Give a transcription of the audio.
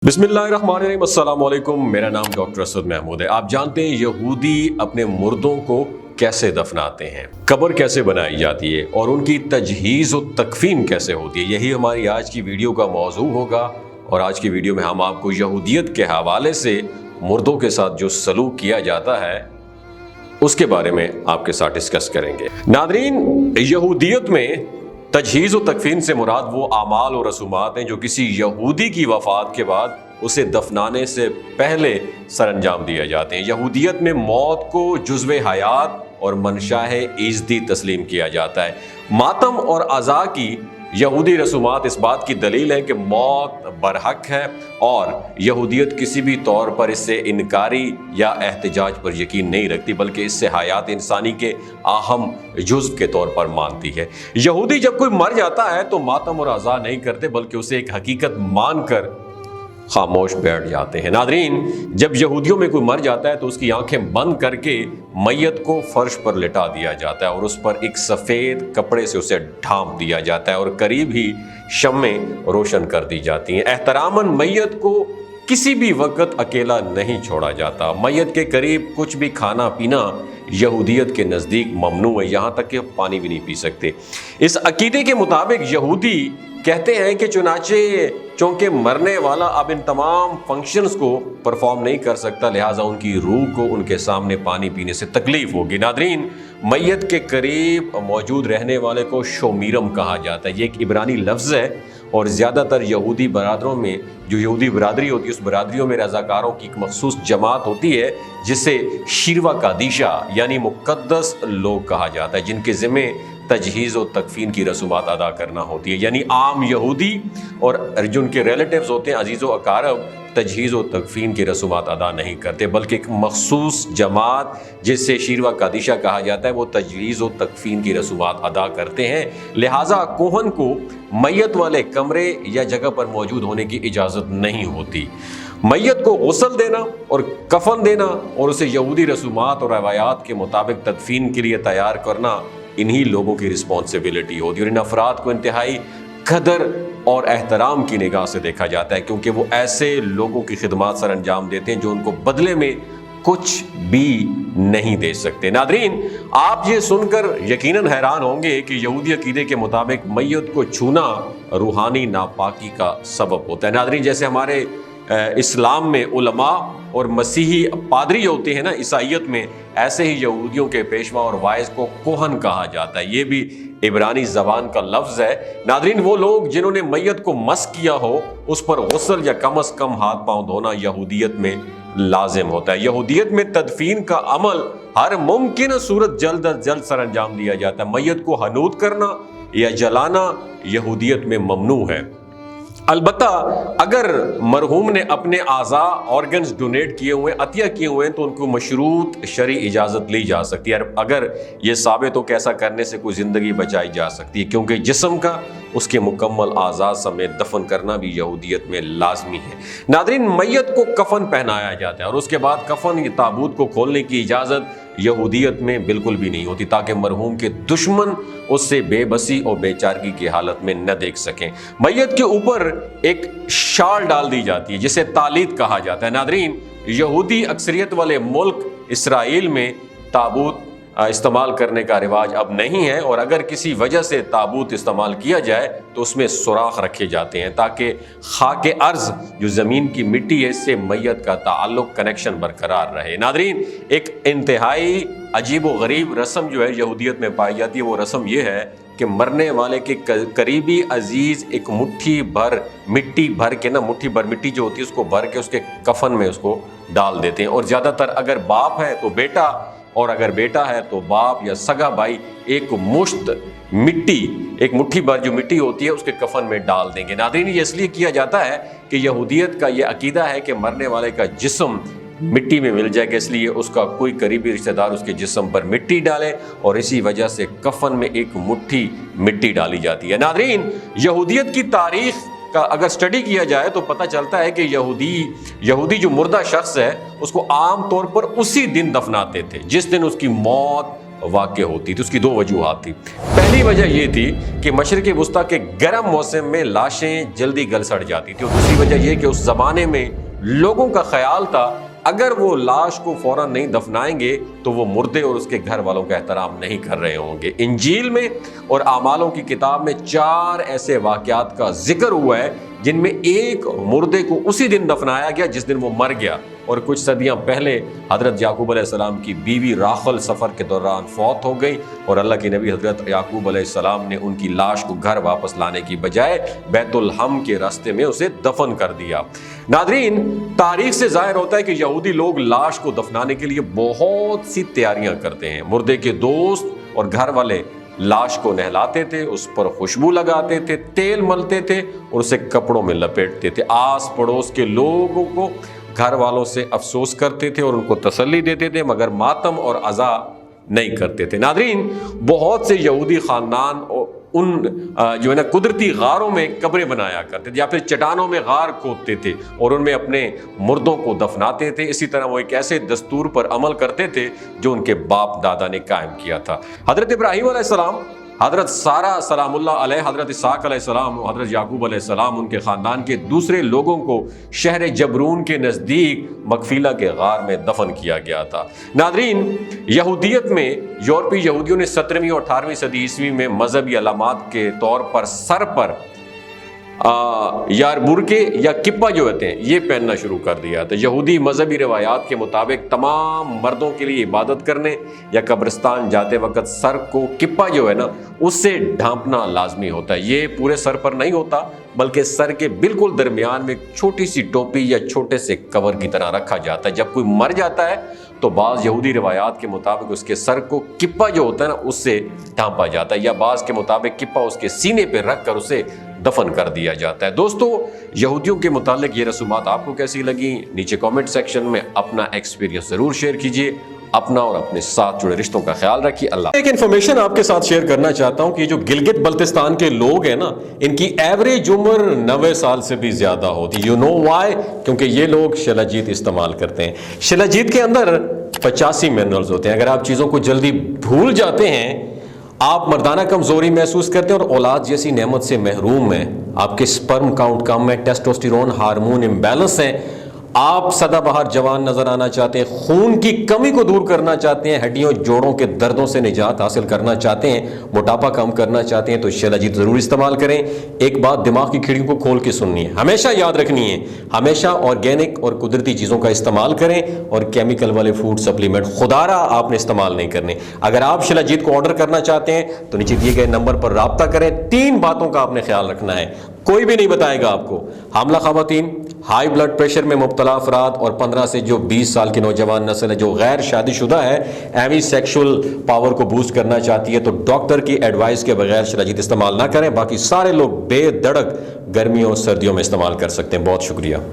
बिस्मिल्लाहिर्रहमानिर्रहीम, अस्सलाम वालेकुम। मेरा नाम डॉक्टर असद महमूद है। आप जानते हैं यहूदी अपने मुर्दों को कैसे दफनाते हैं, कब्र कैसे बनाई जाती है और उनकी तजहीज़ और तकफीन कैसे होती है। यही हमारी आज की वीडियो का मौजू होगा। और आज की वीडियो में हम आपको यहूदियत के हवाले से मुर्दों के साथ जो सलूक किया जाता है उसके बारे में आपके साथ डिस्कस करेंगे। नादरीन, यहूदियत में तजहीज़ और तकफीन से मुराद वो आमाल और रसूमात हैं जो किसी यहूदी की वफ़ात के बाद उसे दफनाने से पहले सरअंजाम दिए जाते हैं। यहूदियत में मौत को जुज़्व हयात और मनशाए इज़्ज़ती तस्लीम किया जाता है। मातम और अज़ा की यहूदी रसूमात इस बात की दलील है कि मौत बरहक है और यहूदियत किसी भी तौर पर इससे इनकारी या एहतजाज पर यकीन नहीं रखती, बल्कि इससे हयात इंसानी के अहम जुज़्व के तौर पर मानती है। यहूदी जब कोई मर जाता है तो मातम और अज़ा नहीं करते, बल्कि उसे एक हकीकत मानकर खामोश बैठ जाते हैं। नादरीन, जब यहूदियों में कोई मर जाता है तो उसकी आंखें बंद करके मैयत को फर्श पर लिटा दिया जाता है और उस पर एक सफ़ेद कपड़े से उसे ढांप दिया जाता है और करीब ही शम्में रोशन कर दी जाती हैं। एहतरामन मैयत को किसी भी वक्त अकेला नहीं छोड़ा जाता। मैयत के करीब कुछ भी खाना पीना यहूदियत के नज़दीक ममनू है, यहाँ तक कि पानी भी नहीं पी सकते। इस अकीदे के मुताबिक यहूदी कहते हैं कि चूंकि मरने वाला अब इन तमाम फंक्शंस को परफॉर्म नहीं कर सकता, लिहाजा उनकी रूह को उनके सामने पानी पीने से तकलीफ होगी। नादरीन, मैयत के करीब मौजूद रहने वाले को शोमीरम कहा जाता है। ये एक इब्रानी लफ्ज़ है और ज़्यादातर यहूदी बरादरों में, जो यहूदी बरादरी होती है, उस बरादरियों में रज़ाकारों की एक मखसूस जमात होती है जिसे शिरवा कादिशा यानी मुक़द्दस लोग कहा जाता है, जिनके ज़िम्मे तजहीज़ और तकफीन की रसूमात अदा करना होती है। यानी आम यहूदी और जो उनके रिलेटिव्स होते हैं, अजीज़ व अकारब, तजहीज़ और तकफीन की रसूमात अदा नहीं करते, बल्कि एक मखसूस जमात जिससे शिरवा कादिशा कहा जाता है वो तजहीज़ और तकफीन की रसूमात अदा करते हैं। लिहाजा कोहन को मैयत वाले कमरे या जगह पर मौजूद होने की इजाज़त नहीं होती। मैयत को गुस्ल देना और कफन देना और उसे यहूदी रसूमात और रवायात के मुताबिक तदफीन के लिए तैयार करना इन्हीं लोगों की रिस्पॉन्सिबिलिटी होती है। और इन अफराद को इंतहाई कदर और एहतराम की निगाह से देखा जाता है, क्योंकि वो ऐसे लोगों की खिदमत सर अंजाम देते हैं जो उनको बदले में कुछ भी नहीं दे सकते। नादरीन, आप ये सुनकर यकीनन हैरान होंगे कि यहूदी अकीदे के मुताबिक मैयत को छूना रूहानी नापाकी का सबब होता है। नादरीन, जैसे हमारे इस्लाम में उलमा और मसीही पादरी होते हैं ना ईसाइयत में, ऐसे ही यहूदियों के पेशवा और वाइज को कोहन कहा जाता है। ये भी इब्रानी ज़बान का लफ्ज़ है। नादरीन, वो लोग जिन्होंने मैयत को मस किया हो उस पर गुस्ल या कम अज़ कम हाथ पाँव धोना यहूदियत में लाजिम होता है। यहूदियत में तदफीन का अमल हर मुमकिन सूरत जल्द अज जल्द सर अंजाम दिया जाता है। मैयत को हनूद करना या जलाना यहूदियत में ममनू है। अलबत्ता अगर मरहूम ने अपने आज़ा ऑर्गन्स डोनेट किए हुए, अतिया किए हुए हैं, तो उनको मशरूत शरई इजाज़त ली जा सकती है अगर ये साबित हो कि ऐसा करने से कोई ज़िंदगी बचाई जा सकती है, क्योंकि जिस्म का उसके मुकम्मल आज़ा समेत दफन करना भी यहूदियत में लाजमी है। नादरीन, मैयत को कफन पहनाया जाता है और उसके बाद कफन ताबूत को खोलने की इजाज़त यहूदियत में बिल्कुल भी नहीं होती, ताकि मरहूम के दुश्मन उससे बेबसी और बेचारगी की हालत में न देख सकें। मैयत के ऊपर एक शाल डाल दी जाती है जिसे तालीत कहा जाता है। नादरीन, यहूदी अक्सरियत वाले मुल्क इसराइल में ताबूत इस्तेमाल करने का रिवाज अब नहीं है, और अगर किसी वजह से ताबूत इस्तेमाल किया जाए तो उसमें सुराख रखे जाते हैं ताकि खाके अर्ज, जो ज़मीन की मिट्टी है, इससे मैयत का ताल्लुक, कनेक्शन बरकरार रहे। नादरीन, एक इंतहाई अजीब व गरीब रस्म जो है यहूदियत में पाई जाती है, वो रस्म ये है कि मरने वाले के करीबी अजीज़ एक मुट्ठी भर मिट्टी भर के ना, मुट्ठी भर मिट्टी जो होती है उसको भर के उसके कफन में उसको डाल देते हैं। और ज़्यादातर अगर बाप है तो बेटा, और अगर बेटा है तो बाप या सगा भाई एक मुट्ठी भर जो मिट्टी होती है उसके कफन में डाल देंगे। नादरीन, ये इसलिए किया जाता है कि यहूदियत का ये अकीदा है कि मरने वाले का जिस्म मिट्टी में मिल जाएगा, इसलिए उसका कोई करीबी रिश्तेदार उसके जिस्म पर मिट्टी डाले, और इसी वजह से कफन में एक मुट्ठी मिट्टी डाली जाती है। नादरीन, यहूदियत की तारीख का अगर स्टडी किया जाए तो पता चलता है कि यहूदी जो मुर्दा शख्स है उसको आम तौर पर उसी दिन दफनाते थे जिस दिन उसकी मौत वाक़ होती थी। उसकी दो वजूहात थी। پہلی وجہ یہ تھی کہ مشرق وسطیٰ کے گرم موسم میں لاشیں جلدی گل سڑ جاتی تھی، اور دوسری وجہ یہ کہ اس زمانے میں لوگوں کا خیال تھا اگر وہ لاش کو فوراً نہیں دفنائیں گے تو وہ مردے اور اس کے گھر والوں کا احترام نہیں کر رہے ہوں گے۔ انجیل میں اور اعمالوں کی کتاب میں 4 ایسے واقعات کا ذکر ہوا ہے جن میں ایک مردے کو اسی دن دفنایا گیا جس دن وہ مر گیا، اور کچھ صدیاں پہلے حضرت یعقوب علیہ السلام کی بیوی راخل سفر کے دوران فوت ہو گئی، اور اللہ کے نبی حضرت یعقوب علیہ السلام نے ان کی لاش کو گھر واپس لانے کی بجائے بیت الحم کے راستے میں اسے دفن کر دیا۔ ناظرین، تاریخ سے ظاہر ہوتا ہے کہ یہودی لوگ لاش کو دفنانے کے لیے بہت سی تیاریاں کرتے ہیں۔ مردے کے دوست اور گھر والے لاش کو نہلاتے تھے، اس پر خوشبو لگاتے تھے، تیل ملتے تھے اور اسے کپڑوں میں لپیٹتے تھے۔ آس پڑوس کے لوگوں کو گھر والوں سے افسوس کرتے تھے اور ان کو تسلی دیتے تھے، مگر ماتم اور عزا نہیں کرتے تھے۔ ناظرین، بہت سے یہودی خاندان ان جو ہے نا قدرتی غاروں میں قبریں بنایا کرتے تھے یا پھر چٹانوں میں غار کھودتے تھے اور ان میں اپنے مردوں کو دفناتے تھے۔ اسی طرح وہ ایک ایسے دستور پر عمل کرتے تھے جو ان کے باپ دادا نے قائم کیا تھا۔ حضرت ابراہیم علیہ السلام، حضرت سارہ سلام اللہ علیہ، حضرت اسحاق علیہ السلام، حضرت یعقوب علیہ السلام، ان کے خاندان کے دوسرے لوگوں کو شہر جبرون کے نزدیک مغفیلہ کے غار میں دفن کیا گیا تھا۔ ناظرین، یہودیت میں یورپی یہودیوں نے 17ویں اور 18ویں صدی عیسوی میں مذہبی علامات کے طور پر سر پر یا برقع یا کپا جو ہوتے ہیں یہ پہننا شروع کر دیا تھا۔ یہودی مذہبی روایات کے مطابق تمام مردوں کے لیے عبادت کرنے یا قبرستان جاتے وقت سر کو کپا جو ہے نا اس سے ڈھانپنا لازمی ہوتا ہے۔ یہ پورے سر پر نہیں ہوتا بلکہ سر کے بالکل درمیان میں ایک چھوٹی سی ٹوپی یا چھوٹے سے کور کی طرح رکھا جاتا ہے۔ جب کوئی مر جاتا ہے تو بعض یہودی روایات کے مطابق اس کے سر کو کپا جو ہوتا ہے نا اس سے ڈھانپا جاتا ہے، یا بعض کے مطابق کپا اس کے سینے پہ رکھ کر اسے دفن کر دیا جاتا ہے۔ دوستو، یہودیوں کے متعلق یہ رسومات آپ کو کیسی لگیں؟ نیچے کامنٹ سیکشن میں اپنا ایکسپیرینس ضرور شیئر کیجیے۔ اپنا اور اپنے ساتھ جڑے رشتوں کا خیال رکھیے۔ اللہ ایک انفارمیشن آپ کے ساتھ شیئر کرنا چاہتا ہوں کہ جو گلگت بلتستان کے لوگ ہیں نا ان کی ایوریج عمر 90 سال سے بھی زیادہ ہوتی۔ You know why? کیونکہ یہ لوگ شلاجیت استعمال کرتے ہیں۔ شلاجیت کے اندر 85 منرلز ہوتے ہیں۔ اگر آپ چیزوں کو جلدی بھول جاتے ہیں، آپ مردانہ کمزوری محسوس کرتے ہیں اور اولاد جیسی نعمت سے محروم ہیں، آپ کے سپرم کاؤنٹ کم ہے، ٹیسٹوسٹیرون ہارمون امبیلنس ہیں، آپ سدا بہار جوان نظر آنا چاہتے ہیں، خون کی کمی کو دور کرنا چاہتے ہیں، ہڈیوں جوڑوں کے دردوں سے نجات حاصل کرنا چاہتے ہیں، موٹاپا کم کرنا چاہتے ہیں تو شلاجیت ضرور استعمال کریں۔ ایک بات دماغ کی کھڑکیوں کو کھول کے سننی ہے، ہمیشہ یاد رکھنی ہے، ہمیشہ آرگینک اور قدرتی چیزوں کا استعمال کریں اور کیمیکل والے فوڈ سپلیمنٹ خدارہ آپ نے استعمال نہیں کرنے۔ اگر آپ شلاجیت کو آرڈر کرنا چاہتے ہیں تو نیچے دیے گئے نمبر پر رابطہ کریں۔ 3 باتوں کا آپ نے خیال رکھنا ہے، کوئی بھی نہیں بتائے گا آپ کو۔ حاملہ خواتین، ہائی بلڈ پریشر میں مبتلا افراد اور 15 سے جو 20 سال کی نوجوان نسل ہے جو غیر شادی شدہ ہے، ایوی سیکشول پاور کو بوسٹ کرنا چاہتی ہے تو ڈاکٹر کی ایڈوائس کے بغیر شلاجیت استعمال نہ کریں۔ باقی سارے لوگ بے دھڑک گرمیوں اور سردیوں میں استعمال کر سکتے ہیں۔ بہت شکریہ۔